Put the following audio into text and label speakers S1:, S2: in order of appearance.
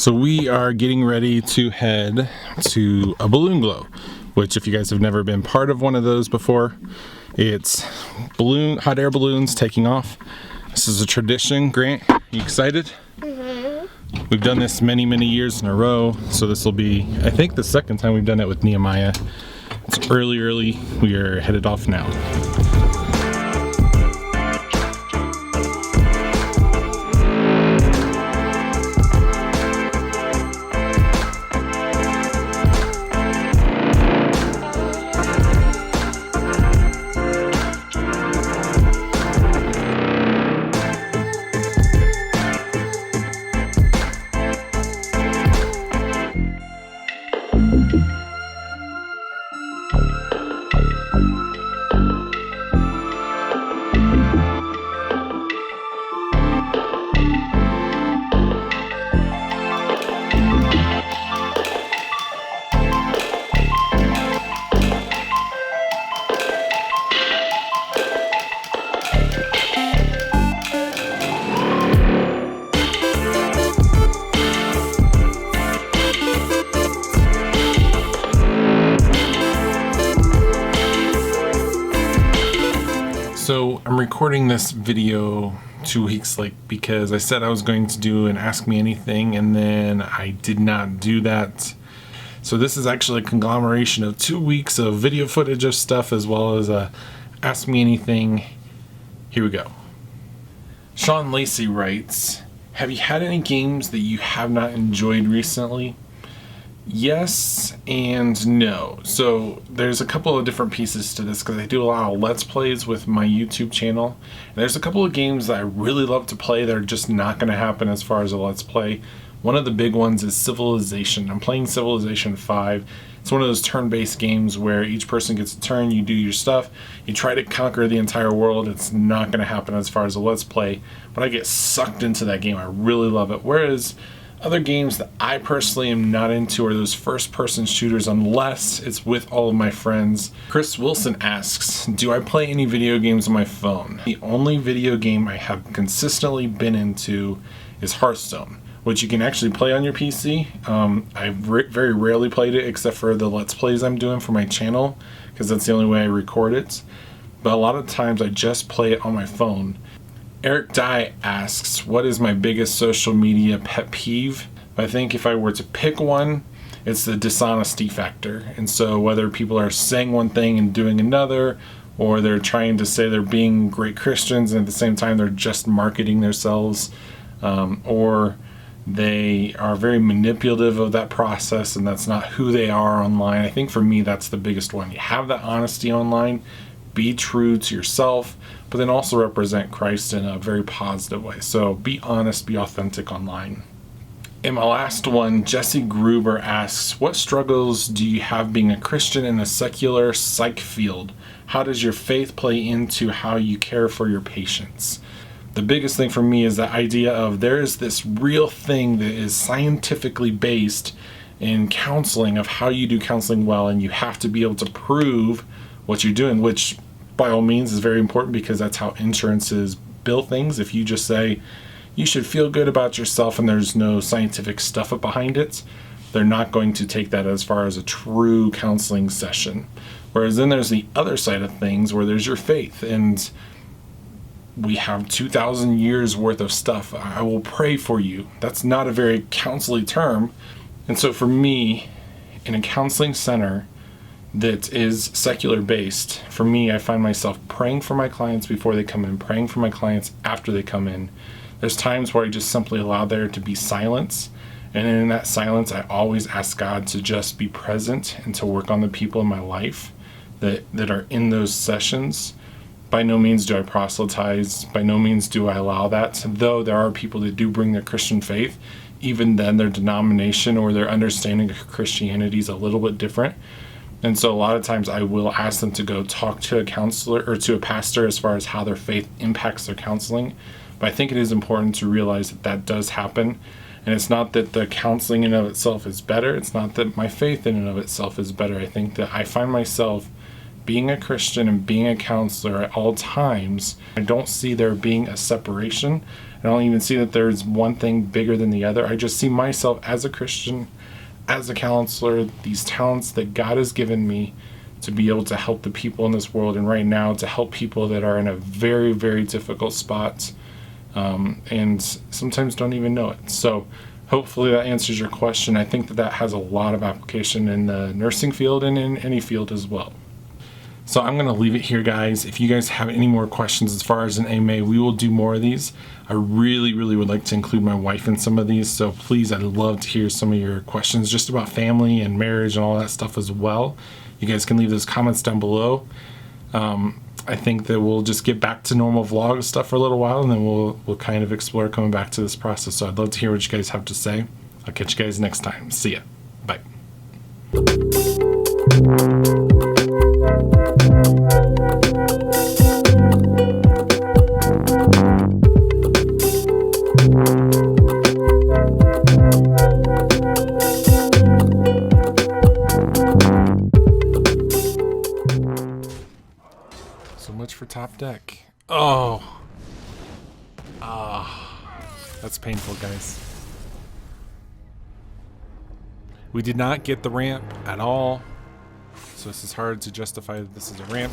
S1: So we are getting ready to head to a balloon glow, which if you guys have never been part of one of those before, it's hot air balloons taking off. This is a tradition. Grant, you excited? Mm-hmm. We've done this many years in a row, so this will be, I think, the second time we've done it with Nehemiah. It's early. We are headed off now. So I'm recording this video 2 weeks late because I said I was going to do an Ask Me Anything and then I did not do that. So this is actually a conglomeration of 2 weeks of video footage of stuff as well as a Ask Me Anything. Here we go. Sean Lacey writes, have you had any games that you have not enjoyed recently? Yes and no. So there's a couple of different pieces to this because I do a lot of Let's Plays with my YouTube channel. And there's a couple of games that I really love to play that are just not going to happen as far as a Let's Play. One of the big ones is Civilization. I'm playing Civilization 5. It's one of those turn-based games where each person gets a turn, you do your stuff, you try to conquer the entire world. It's not going to happen as far as a Let's Play, but I get sucked into that game. I really love it. Whereas other games that I personally am not into are those first-person shooters unless it's with all of my friends. Chris Wilson asks, do I play any video games on my phone? The only video game I have consistently been into is Hearthstone, which you can actually play on your PC. I've very rarely played it except for the Let's Plays I'm doing for my channel because that's the only way I record it. But a lot of times I just play it on my phone. Eric Dye asks, what is my biggest social media pet peeve? I think if I were to pick one, it's the dishonesty factor. And so whether people are saying one thing and doing another, or they're trying to say they're being great Christians and at the same time they're just marketing themselves, or they are very manipulative of that process and that's not who they are online. I think for me that's the biggest one. You have that honesty online, be true to yourself, but then also represent Christ in a very positive way. So be honest, be authentic online. And my last one, Jesse Gruber asks, what struggles do you have being a Christian in a secular psych field? How does your faith play into how you care for your patients? The biggest thing for me is the idea of there is this real thing that is scientifically based in counseling of how you do counseling well, and you have to be able to prove what you're doing, which by all means is very important because that's how insurances bill things. If you just say you should feel good about yourself and there's no scientific stuff behind it, they're not going to take that as far as a true counseling session. Whereas then there's the other side of things where there's your faith, and we have 2,000 years worth of stuff. I will pray for you. That's not a very counseling term. And so for me, in a counseling center that is secular based, for me, I find myself praying for my clients before they come in, praying for my clients after they come in. There's times where I just simply allow there to be silence, and in that silence I always ask God to just be present and to work on the people in my life that are in those sessions. By no means do I proselytize, by no means do I allow that, though there are people that do bring their Christian faith. Even then their denomination or their understanding of Christianity is a little bit different. And so a lot of times I will ask them to go talk to a counselor or to a pastor as far as how their faith impacts their counseling. But I think it is important to realize that that does happen. And it's not that the counseling in and of itself is better. It's not that my faith in and of itself is better. I think that I find myself being a Christian and being a counselor at all times. I don't see there being a separation. I don't even see that there's one thing bigger than the other. I just see myself as a Christian, as a counselor, these talents that God has given me to be able to help the people in this world, and right now to help people that are in a very, very difficult spot, and sometimes don't even know it. So hopefully that answers your question. I think that that has a lot of application in the nursing field and in any field as well. So I'm going to leave it here, guys. If you guys have any more questions as far as an AMA, we will do more of these. I really, really would like to include my wife in some of these. So please, I'd love to hear some of your questions just about family and marriage and all that stuff as well. You guys can leave those comments down below. I think that we'll just get back to normal vlog stuff for a little while, and then we'll kind of explore coming back to this process. So I'd love to hear what you guys have to say. I'll catch you guys next time. See ya. Bye. So much for top deck. Oh. That's painful, guys. We did not get the ramp at all. So this is hard to justify that this is a ramp.